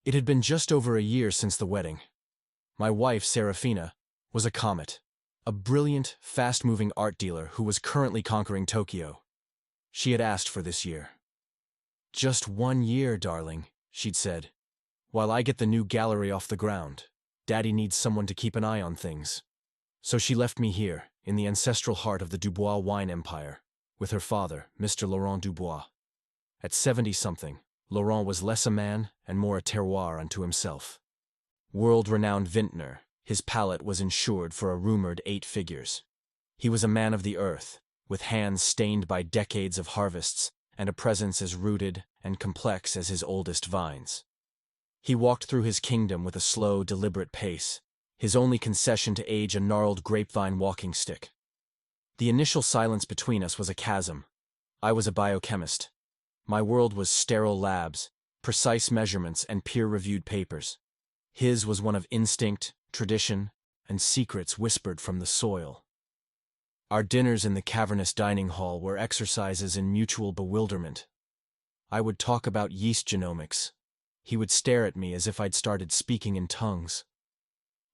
It had been just over a year since the wedding. My wife, Serafina, was a comet, a brilliant, fast-moving art dealer who was currently conquering Tokyo. She had asked for this year. "Just 1 year, darling," she'd said. "While I get the new gallery off the ground, Daddy needs someone to keep an eye on things." So she left me here, in the ancestral heart of the Dubois wine empire, with her father, Mr. Laurent Dubois. At 70-something, Laurent was less a man and more a terroir unto himself. World-renowned vintner, his palate was insured for a rumored 8 figures. He was a man of the earth, with hands stained by decades of harvests and a presence as rooted and complex as his oldest vines. He walked through his kingdom with a slow, deliberate pace, his only concession to age a gnarled grapevine walking stick. The initial silence between us was a chasm. I was a biochemist. My world was sterile labs, precise measurements, and peer-reviewed papers. His was one of instinct, tradition, and secrets whispered from the soil. Our dinners in the cavernous dining hall were exercises in mutual bewilderment. I would talk about yeast genomics. He would stare at me as if I'd started speaking in tongues.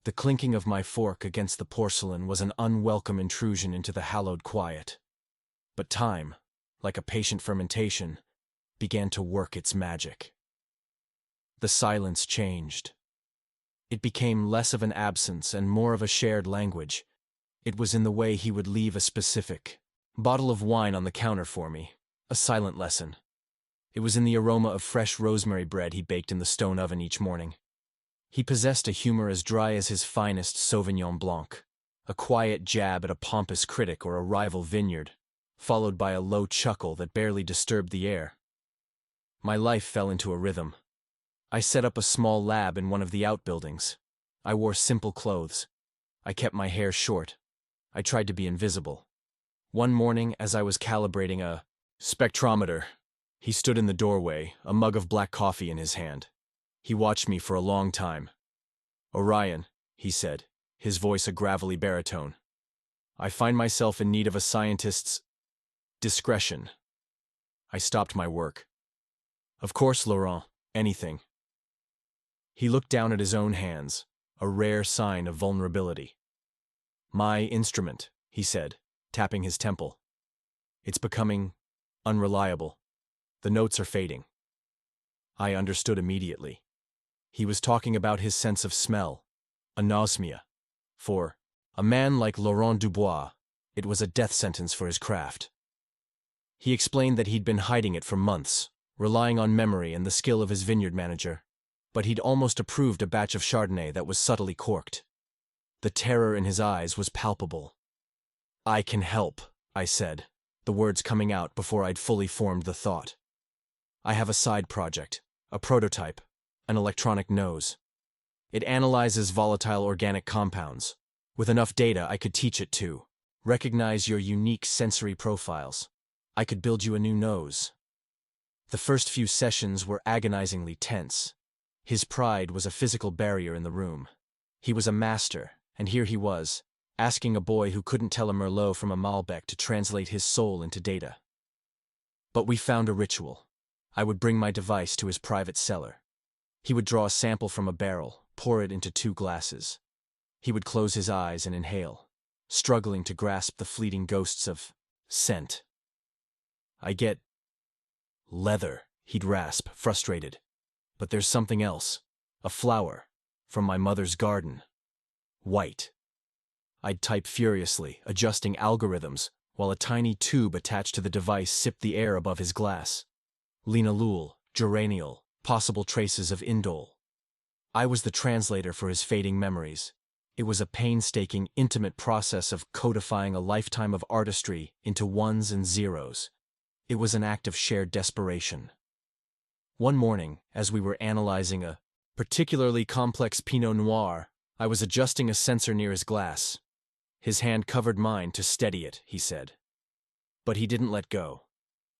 The clinking of my fork against the porcelain was an unwelcome intrusion into the hallowed quiet. But time, like a patient fermentation, began to work its magic. The silence changed. It became less of an absence and more of a shared language. It was in the way he would leave a specific bottle of wine on the counter for me, a silent lesson. It was in the aroma of fresh rosemary bread he baked in the stone oven each morning. He possessed a humor as dry as his finest Sauvignon Blanc, a quiet jab at a pompous critic or a rival vineyard, followed by a low chuckle that barely disturbed the air. My life fell into a rhythm. I set up a small lab in one of the outbuildings. I wore simple clothes. I kept my hair short. I tried to be invisible. One morning, as I was calibrating a spectrometer, he stood in the doorway, a mug of black coffee in his hand. He watched me for a long time. "Orion," he said, his voice a gravelly baritone, "I find myself in need of a scientist's discretion." I stopped my work. "Of course, Laurent, anything." He looked down at his own hands, a rare sign of vulnerability. "My instrument," he said, tapping his temple. "It's becoming unreliable. The notes are fading." I understood immediately. He was talking about his sense of smell, anosmia. For a man like Laurent Dubois, it was a death sentence for his craft. He explained that he'd been hiding it for months, relying on memory and the skill of his vineyard manager, but he'd almost approved a batch of Chardonnay that was subtly corked. The terror in his eyes was palpable. "I can help," I said, the words coming out before I'd fully formed the thought. "I have a side project, a prototype, an electronic nose. It analyzes volatile organic compounds. With enough data, I could teach it to recognize your unique sensory profiles. I could build you a new nose." The first few sessions were agonizingly tense. His pride was a physical barrier in the room. He was a master, and here he was, asking a boy who couldn't tell a Merlot from a Malbec to translate his soul into data. But we found a ritual. I would bring my device to his private cellar. He would draw a sample from a barrel, pour it into 2 glasses. He would close his eyes and inhale, struggling to grasp the fleeting ghosts of scent. "I get leather," he'd rasp, frustrated. "But there's something else. A flower. From my mother's garden. White." I'd type furiously, adjusting algorithms, while a tiny tube attached to the device sipped the air above his glass. Linalool, geraniol, possible traces of indole. I was the translator for his fading memories. It was a painstaking, intimate process of codifying a lifetime of artistry into ones and zeros. It was an act of shared desperation. One morning, as we were analyzing a particularly complex Pinot Noir, I was adjusting a sensor near his glass. His hand covered mine to steady it, he said. But he didn't let go.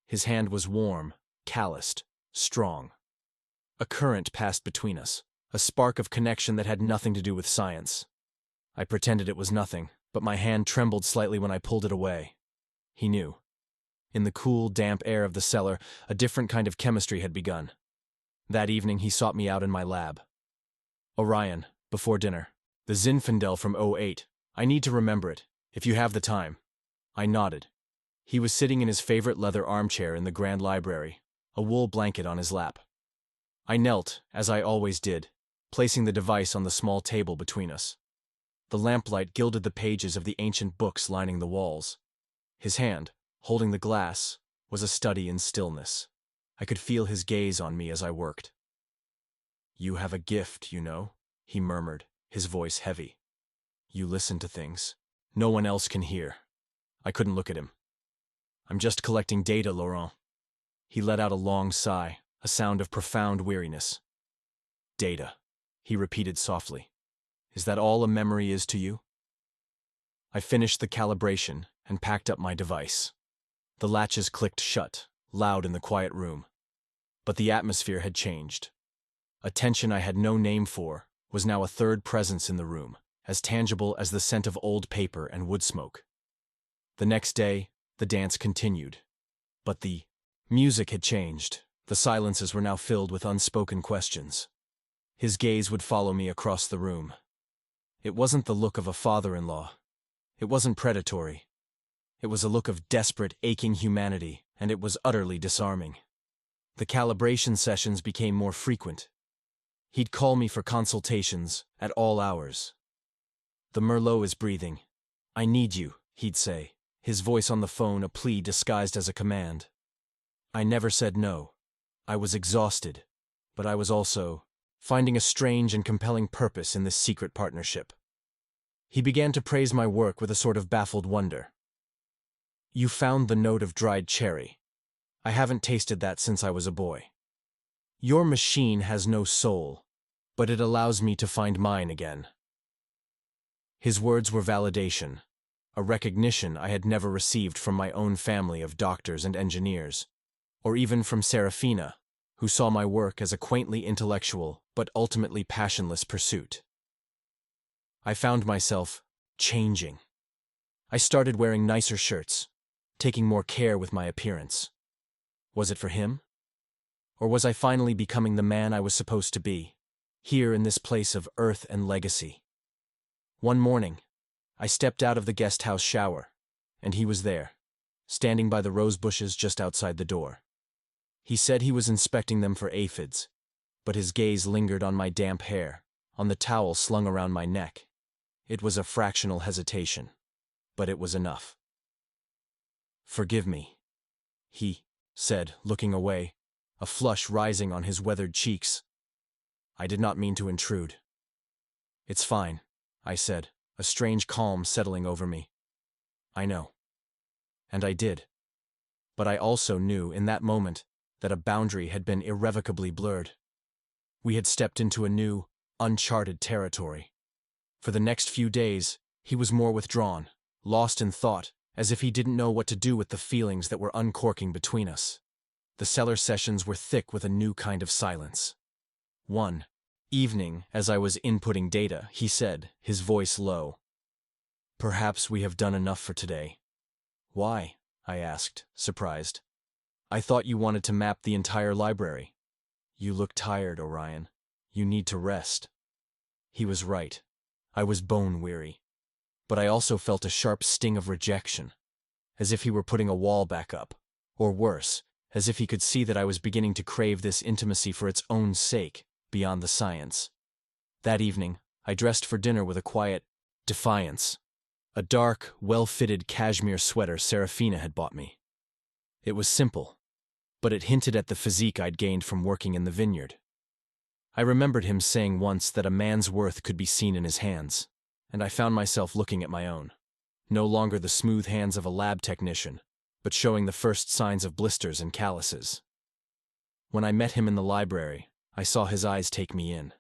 His hand was warm, calloused, strong. A current passed between us, a spark of connection that had nothing to do with science. I pretended it was nothing, but my hand trembled slightly when I pulled it away. He knew. In the cool, damp air of the cellar, a different kind of chemistry had begun. That evening he sought me out in my lab. "Orion, before dinner. The Zinfandel from '08. I need to remember it, if you have the time." I nodded. He was sitting in his favorite leather armchair in the grand library, a wool blanket on his lap. I knelt, as I always did, placing the device on the small table between us. The lamplight gilded the pages of the ancient books lining the walls. His hand, holding the glass, was a study in stillness. I could feel his gaze on me as I worked. "You have a gift, you know," he murmured, his voice heavy. "You listen to things no one else can hear." I couldn't look at him. "I'm just collecting data, Laurent." He let out a long sigh, a sound of profound weariness. "Data," he repeated softly. "Is that all a memory is to you?" I finished the calibration and packed up my device. The latches clicked shut, loud in the quiet room. But the atmosphere had changed. A tension I had no name for was now a third presence in the room, as tangible as the scent of old paper and wood smoke. The next day, the dance continued. But the music had changed. The silences were now filled with unspoken questions. His gaze would follow me across the room. It wasn't the look of a father-in-law. It wasn't predatory. It was a look of desperate, aching humanity, and it was utterly disarming. The calibration sessions became more frequent. He'd call me for consultations at all hours. "The Merlot is breathing. I need you," he'd say, his voice on the phone a plea disguised as a command. I never said no. I was exhausted, but I was also finding a strange and compelling purpose in this secret partnership. He began to praise my work with a sort of baffled wonder. "You found the note of dried cherry. I haven't tasted that since I was a boy. Your machine has no soul, but it allows me to find mine again." His words were validation, a recognition I had never received from my own family of doctors and engineers, or even from Serafina, who saw my work as a quaintly intellectual but ultimately passionless pursuit. I found myself changing. I started wearing nicer shirts, taking more care with my appearance. Was it for him? Or was I finally becoming the man I was supposed to be, here in this place of earth and legacy? One morning, I stepped out of the guest house shower, and he was there, standing by the rose bushes just outside the door. He said he was inspecting them for aphids, but his gaze lingered on my damp hair, on the towel slung around my neck. It was a fractional hesitation, but it was enough. "Forgive me," he said, looking away, a flush rising on his weathered cheeks. "I did not mean to intrude." "It's fine," I said, a strange calm settling over me. "I know." And I did. But I also knew in that moment that a boundary had been irrevocably blurred. We had stepped into a new, uncharted territory. For the next few days, he was more withdrawn, lost in thought, as if he didn't know what to do with the feelings that were uncorking between us. The cellar sessions were thick with a new kind of silence. One evening, as I was inputting data, he said, his voice low, "Perhaps we have done enough for today." "Why?" I asked, surprised. "I thought you wanted to map the entire library." "You look tired, Orion. You need to rest." He was right. I was bone-weary. But I also felt a sharp sting of rejection, as if he were putting a wall back up, or worse, as if he could see that I was beginning to crave this intimacy for its own sake, beyond the science. That evening, I dressed for dinner with a quiet defiance. A dark, well-fitted cashmere sweater Serafina had bought me. It was simple, but it hinted at the physique I'd gained from working in the vineyard. I remembered him saying once that a man's worth could be seen in his hands, and I found myself looking at my own. No longer the smooth hands of a lab technician, but showing the first signs of blisters and calluses. When I met him in the library, I saw his eyes take me in.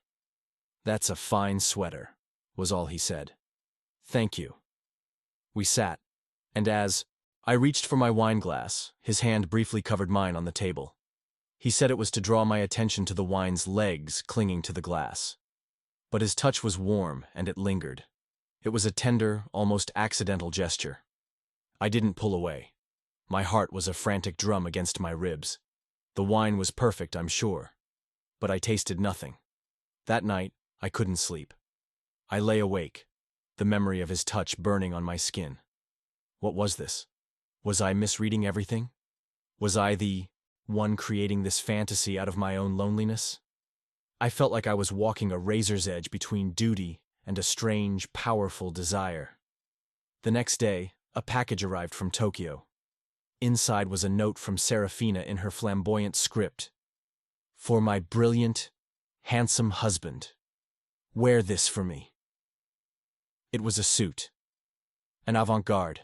"That's a fine sweater," was all he said. "Thank you." We sat, and as I reached for my wine glass, his hand briefly covered mine on the table. He said it was to draw my attention to the wine's legs clinging to the glass. But his touch was warm, and it lingered. It was a tender, almost accidental gesture. I didn't pull away. My heart was a frantic drum against my ribs. The wine was perfect, I'm sure. but I tasted nothing. That night, I couldn't sleep. I lay awake, the memory of his touch burning on my skin. What was this? Was I misreading everything? Was I the one creating this fantasy out of my own loneliness? I felt like I was walking a razor's edge between duty and a strange, powerful desire. The next day, a package arrived from Tokyo. Inside was a note from Serafina in her flamboyant script. For my brilliant, handsome husband. Wear this for me. It was a suit. An avant-garde,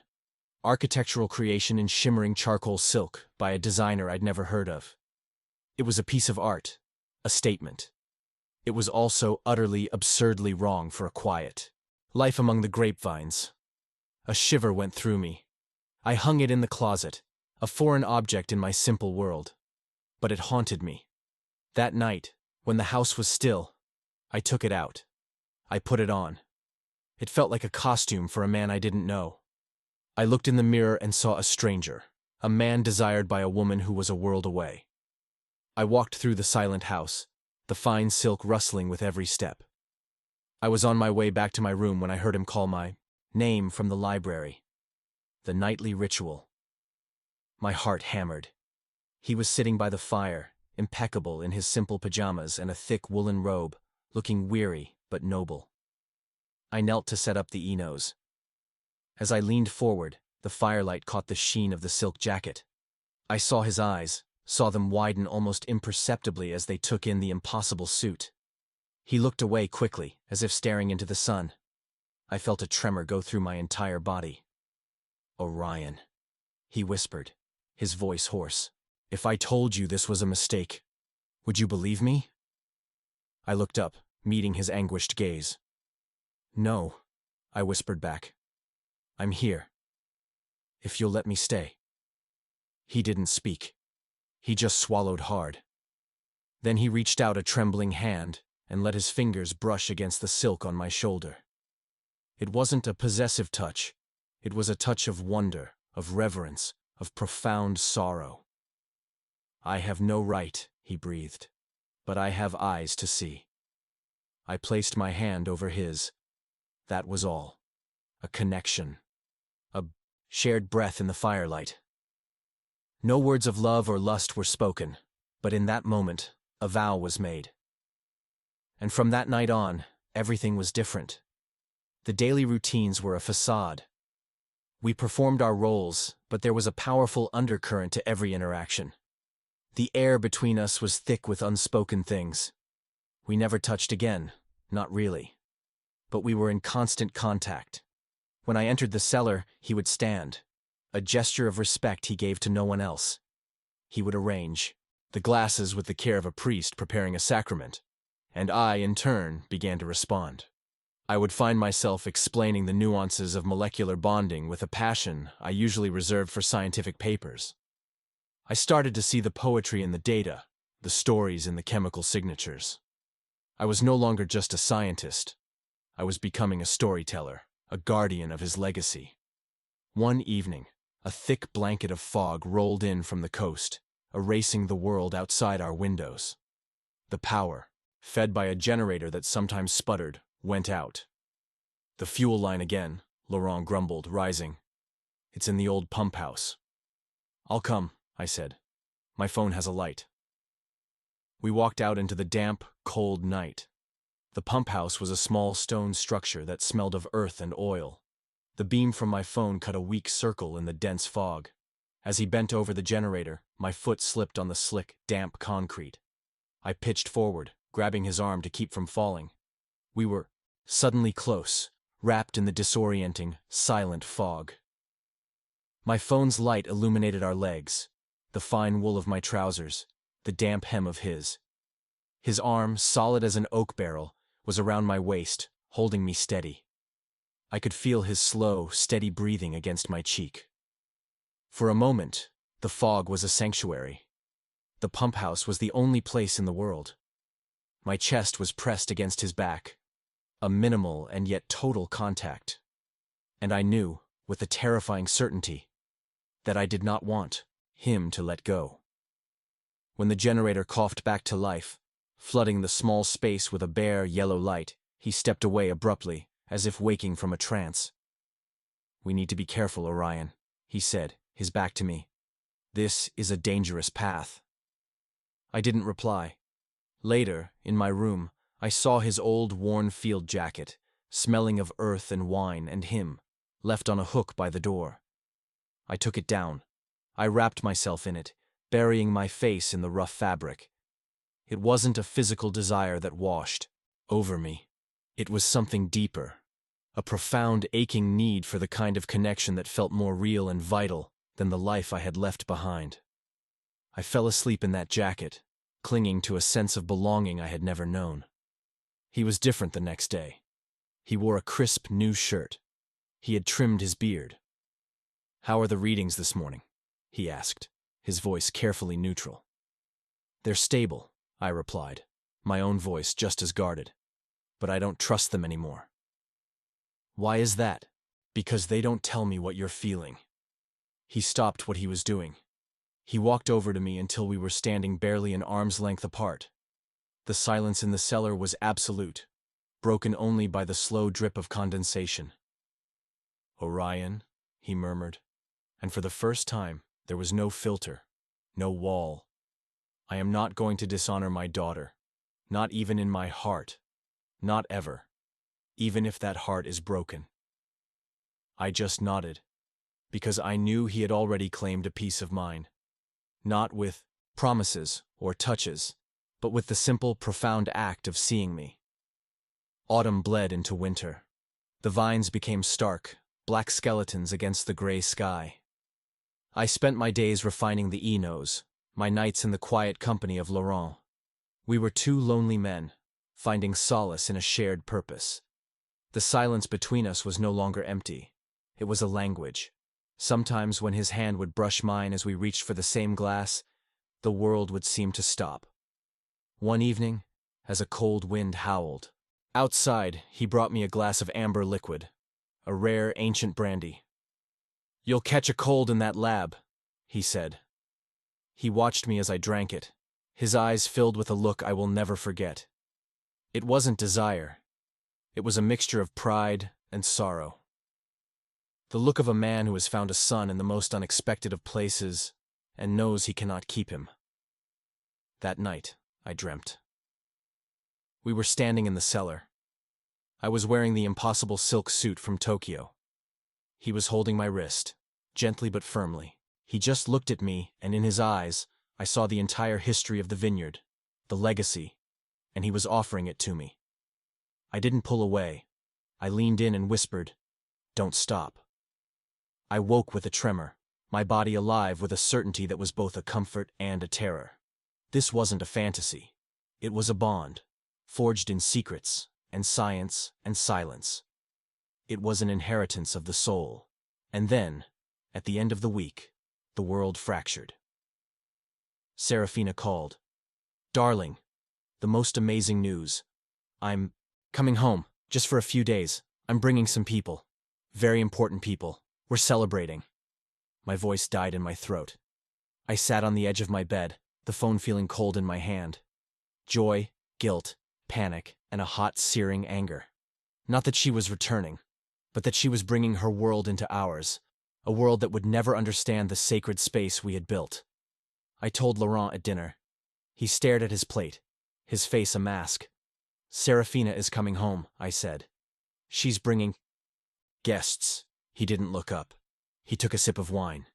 architectural creation in shimmering charcoal silk by a designer I'd never heard of. It was a piece of art, a statement. It was also utterly, absurdly wrong for a quiet life among the grapevines. A shiver went through me. I hung it in the closet, a foreign object in my simple world. But it haunted me. That night, when the house was still, I took it out. I put it on. It felt like a costume for a man I didn't know. I looked in the mirror and saw a stranger, a man desired by a woman who was a world away. I walked through the silent house, the fine silk rustling with every step. I was on my way back to my room when I heard him call my name from the library. The nightly ritual. My heart hammered. He was sitting by the fire, impeccable in his simple pajamas and a thick woolen robe, looking weary but noble. I knelt to set up the Enos. As I leaned forward, the firelight caught the sheen of the silk jacket. I saw his eyes, saw them widen almost imperceptibly as they took in the impossible suit. He looked away quickly, as if staring into the sun. I felt a tremor go through my entire body. Orion, he whispered, his voice hoarse. If I told you this was a mistake, would you believe me? I looked up, meeting his anguished gaze. No, I whispered back. I'm here. If you'll let me stay. He didn't speak. He just swallowed hard. Then he reached out a trembling hand and let his fingers brush against the silk on my shoulder. It wasn't a possessive touch. It was a touch of wonder, of reverence, of profound sorrow. I have no right, he breathed, but I have eyes to see. I placed my hand over his. That was all. A connection. A shared breath in the firelight. No words of love or lust were spoken, but in that moment, a vow was made. And from that night on, everything was different. The daily routines were a facade. We performed our roles, but there was a powerful undercurrent to every interaction. The air between us was thick with unspoken things. We never touched again, not really. But we were in constant contact. When I entered the cellar, he would stand. A gesture of respect he gave to no one else. He would arrange the glasses with the care of a priest preparing a sacrament, and I, in turn, began to respond. I would find myself explaining the nuances of molecular bonding with a passion I usually reserved for scientific papers. I started to see the poetry in the data, the stories in the chemical signatures. I was no longer just a scientist. I was becoming a storyteller, a guardian of his legacy. One evening, a thick blanket of fog rolled in from the coast, erasing the world outside our windows. The power, fed by a generator that sometimes sputtered, went out. The fuel line again, Laurent grumbled, rising. It's in the old pump house. I'll come, I said. My phone has a light. We walked out into the damp, cold night. The pump house was a small stone structure that smelled of earth and oil. The beam from my phone cut a weak circle in the dense fog. As he bent over the generator, my foot slipped on the slick, damp concrete. I pitched forward, grabbing his arm to keep from falling. We were suddenly close, wrapped in the disorienting, silent fog. My phone's light illuminated our legs, the fine wool of my trousers, the damp hem of his. His arm, solid as an oak barrel, was around my waist, holding me steady. I could feel his slow, steady breathing against my cheek. For a moment, the fog was a sanctuary. The pump house was the only place in the world. My chest was pressed against his back, a minimal and yet total contact. And I knew, with a terrifying certainty, that I did not want him to let go. When the generator coughed back to life, Flooding the small space with a bare, yellow light, he stepped away abruptly, as if waking from a trance. "We need to be careful, Orion," he said, his back to me. "This is a dangerous path." I didn't reply. Later, in my room, I saw his old, worn field jacket, smelling of earth and wine and him, left on a hook by the door. I took it down. I wrapped myself in it, burying my face in the rough fabric. It wasn't a physical desire that washed over me. It was something deeper, a profound, aching need for the kind of connection that felt more real and vital than the life I had left behind. I fell asleep in that jacket, clinging to a sense of belonging I had never known. He was different the next day. He wore a crisp, new shirt. He had trimmed his beard. "How are the readings this morning?" he asked, his voice carefully neutral. "They're stable," I replied, my own voice just as guarded. "But I don't trust them anymore." "Why is that?" "Because they don't tell me what you're feeling." He stopped what he was doing. He walked over to me until we were standing barely an arm's length apart. The silence in the cellar was absolute, broken only by the slow drip of condensation. "Orion," he murmured, and for the first time there was no filter, no wall. "I am not going to dishonor my daughter, not even in my heart, not ever, even if that heart is broken." I just nodded, because I knew he had already claimed a piece of mine. Not with promises or touches, but with the simple, profound act of seeing me. Autumn bled into winter. The vines became stark, black skeletons against the gray sky. I spent my days refining the Enos, my nights in the quiet company of Laurent. We were two lonely men, finding solace in a shared purpose. The silence between us was no longer empty. It was a language. Sometimes when his hand would brush mine as we reached for the same glass, the world would seem to stop. One evening, as a cold wind howled, outside he brought me a glass of amber liquid, a rare ancient brandy. "You'll catch a cold in that lab," he said. He watched me as I drank it, his eyes filled with a look I will never forget. It wasn't desire. It was a mixture of pride and sorrow. The look of a man who has found a son in the most unexpected of places and knows he cannot keep him. That night, I dreamt. We were standing in the cellar. I was wearing the impossible silk suit from Tokyo. He was holding my wrist, gently but firmly. He just looked at me, and in his eyes, I saw the entire history of the vineyard, the legacy, and he was offering it to me. I didn't pull away. I leaned in and whispered, "Don't stop." I woke with a tremor, my body alive with a certainty that was both a comfort and a terror. This wasn't a fantasy. It was a bond, forged in secrets, and science, and silence. It was an inheritance of the soul. And then, at the end of the week, the world fractured. Serafina called. "Darling, the most amazing news. I'm coming home, just for a few days. I'm bringing some people. Very important people. We're celebrating." My voice died in my throat. I sat on the edge of my bed, the phone feeling cold in my hand. Joy, guilt, panic, and a hot, searing anger. Not that she was returning, but that she was bringing her world into ours, a world that would never understand the sacred space we had built. I told Laurent at dinner. He stared at his plate, his face a mask. "Serafina is coming home," I said. "She's bringing guests." He didn't look up. He took a sip of wine.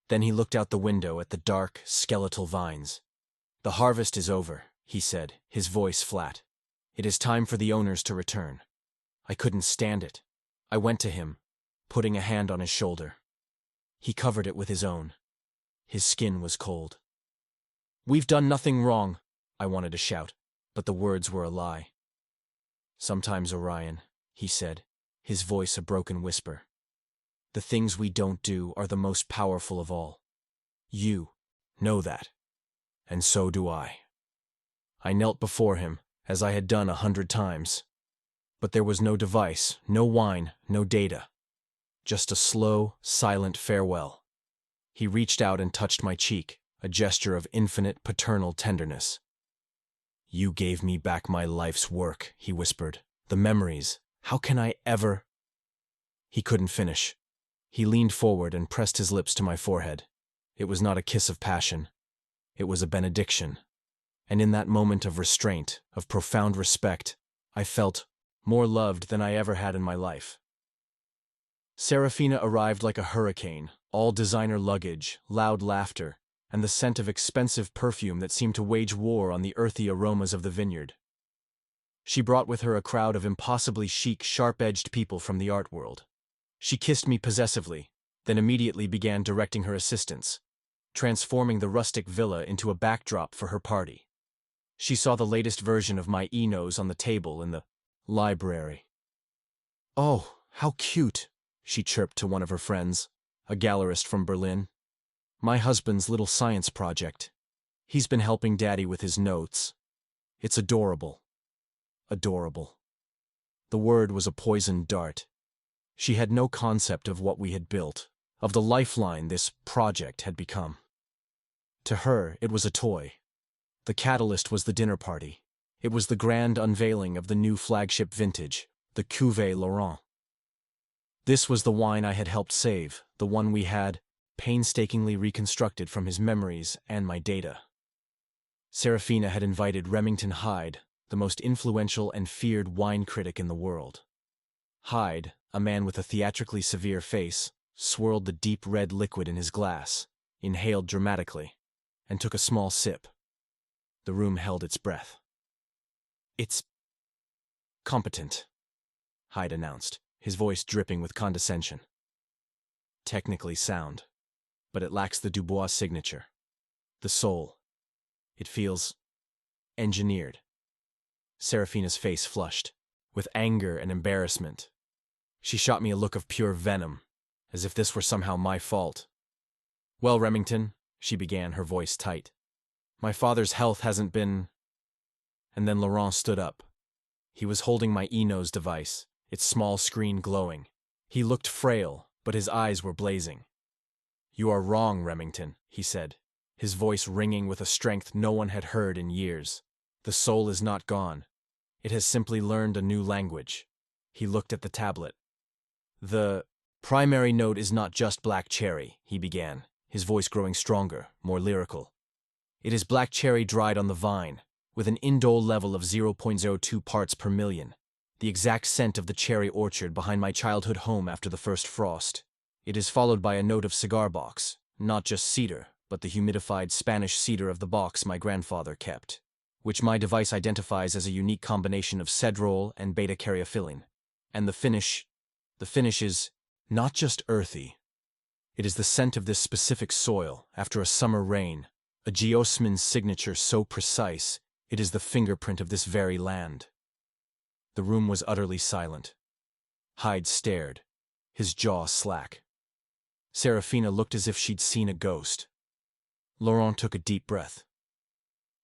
Then he looked out the window at the dark, skeletal vines. "The harvest is over," he said, his voice flat. "It is time for the owners to return." I couldn't stand it. I went to him, putting a hand on his shoulder. He covered it with his own. His skin was cold. "We've done nothing wrong," I wanted to shout, but the words were a lie. "Sometimes, Orion," he said, his voice a broken whisper, "the things we don't do are the most powerful of all. You know that, and so do I." I knelt before him, as I had done 100 times. But there was no device, no wine, no data. Just a slow, silent farewell. He reached out and touched my cheek, a gesture of infinite paternal tenderness. You gave me back my life's work, he whispered. The memories. How can I ever? He couldn't finish. He leaned forward and pressed his lips to my forehead. It was not a kiss of passion. It was a benediction. And in that moment of restraint, of profound respect, I felt more loved than I ever had in my life. Serafina arrived like a hurricane, all designer luggage, loud laughter, and the scent of expensive perfume that seemed to wage war on the earthy aromas of the vineyard. She brought with her a crowd of impossibly chic, sharp-edged people from the art world. She kissed me possessively, then immediately began directing her assistants, transforming the rustic villa into a backdrop for her party. She saw the latest version of my Enos on the table in the library. "Oh, how cute," she chirped to one of her friends, a gallerist from Berlin. "My husband's little science project. He's been helping Daddy with his notes. It's adorable. Adorable." The word was a poisoned dart. She had no concept of what we had built, of the lifeline this project had become. To her, it was a toy. The catalyst was the dinner party. It was the grand unveiling of the new flagship vintage, the Cuvée Laurent. This was the wine I had helped save, the one we had painstakingly reconstructed from his memories and my data. Serafina had invited Remington Hyde, the most influential and feared wine critic in the world. Hyde, a man with a theatrically severe face, swirled the deep red liquid in his glass, inhaled dramatically, and took a small sip. The room held its breath. "It's competent," Hyde announced, his voice dripping with condescension. "Technically sound, but it lacks the Dubois signature. The soul. It feels engineered." Serafina's face flushed, with anger and embarrassment. She shot me a look of pure venom, as if this were somehow my fault. "Well, Remington," she began, her voice tight, "my father's health hasn't been—" And then Laurent stood up. He was holding my Enos device, its small screen glowing. He looked frail, but his eyes were blazing. "You are wrong, Remington," he said, his voice ringing with a strength no one had heard in years. "The soul is not gone. It has simply learned a new language." He looked at the tablet. "The primary note is not just black cherry," he began, his voice growing stronger, more lyrical. "It is black cherry dried on the vine, with an indole level of 0.02 parts per million, the exact scent of the cherry orchard behind my childhood home after the first frost. It is followed by a note of cigar box, not just cedar, but the humidified Spanish cedar of the box my grandfather kept, which my device identifies as a unique combination of cedrol and beta-caryophyllene. And the finish is not just earthy. It is the scent of this specific soil after a summer rain, a geosmin's signature so precise, it is the fingerprint of this very land." The room was utterly silent. Hyde stared, his jaw slack. Serafina looked as if she'd seen a ghost. Laurent took a deep breath.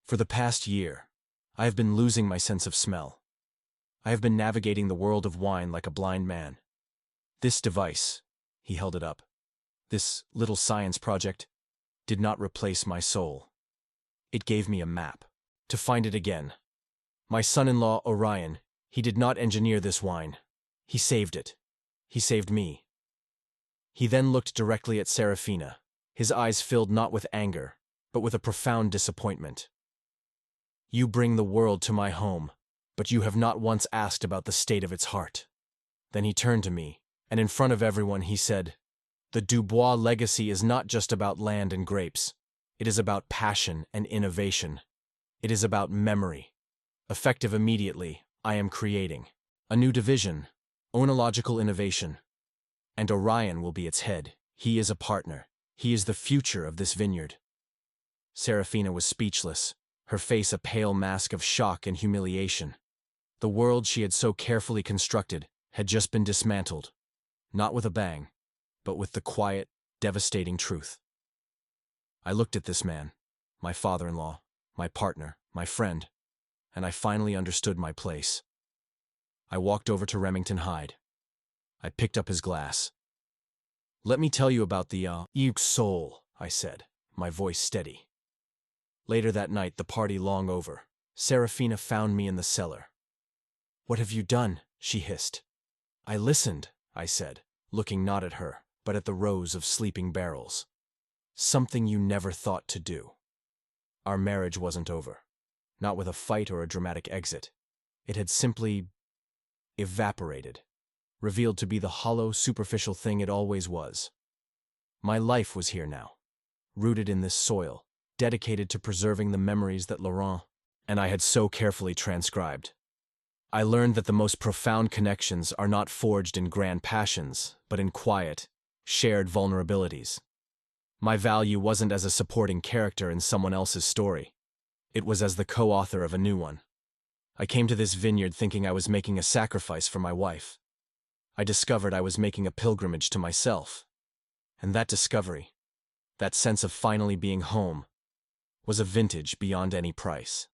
"For the past year, I have been losing my sense of smell. I have been navigating the world of wine like a blind man. This device," he held it up, "this little science project, did not replace my soul. It gave me a map, to find it again. My son-in-law, Orion, he did not engineer this wine. He saved it. He saved me." He then looked directly at Serafina, his eyes filled not with anger, but with a profound disappointment. "You bring the world to my home, but you have not once asked about the state of its heart." Then he turned to me, and in front of everyone he said, "The Dubois legacy is not just about land and grapes. It is about passion and innovation. It is about memory. Effective immediately, I am creating a new division, oenological innovation. And Orion will be its head. He is a partner. He is the future of this vineyard." Serafina was speechless, her face a pale mask of shock and humiliation. The world she had so carefully constructed had just been dismantled, not with a bang, but with the quiet, devastating truth. I looked at this man, my father-in-law, my partner, my friend, and I finally understood my place. I walked over to Remington Hyde. I picked up his glass. "Let me tell you about the soul," I said, my voice steady. Later that night, the party long over, Serafina found me in the cellar. "What have you done?" she hissed. "I listened," I said, looking not at her, but at the rows of sleeping barrels. "Something you never thought to do." Our marriage wasn't over. Not with a fight or a dramatic exit. It had simply evaporated, revealed to be the hollow, superficial thing it always was. My life was here now, rooted in this soil, dedicated to preserving the memories that Laurent and I had so carefully transcribed. I learned that the most profound connections are not forged in grand passions, but in quiet, shared vulnerabilities. My value wasn't as a supporting character in someone else's story. It was as the co-author of a new one. I came to this vineyard thinking I was making a sacrifice for my wife. I discovered I was making a pilgrimage to myself. And that discovery, that sense of finally being home, was a vintage beyond any price.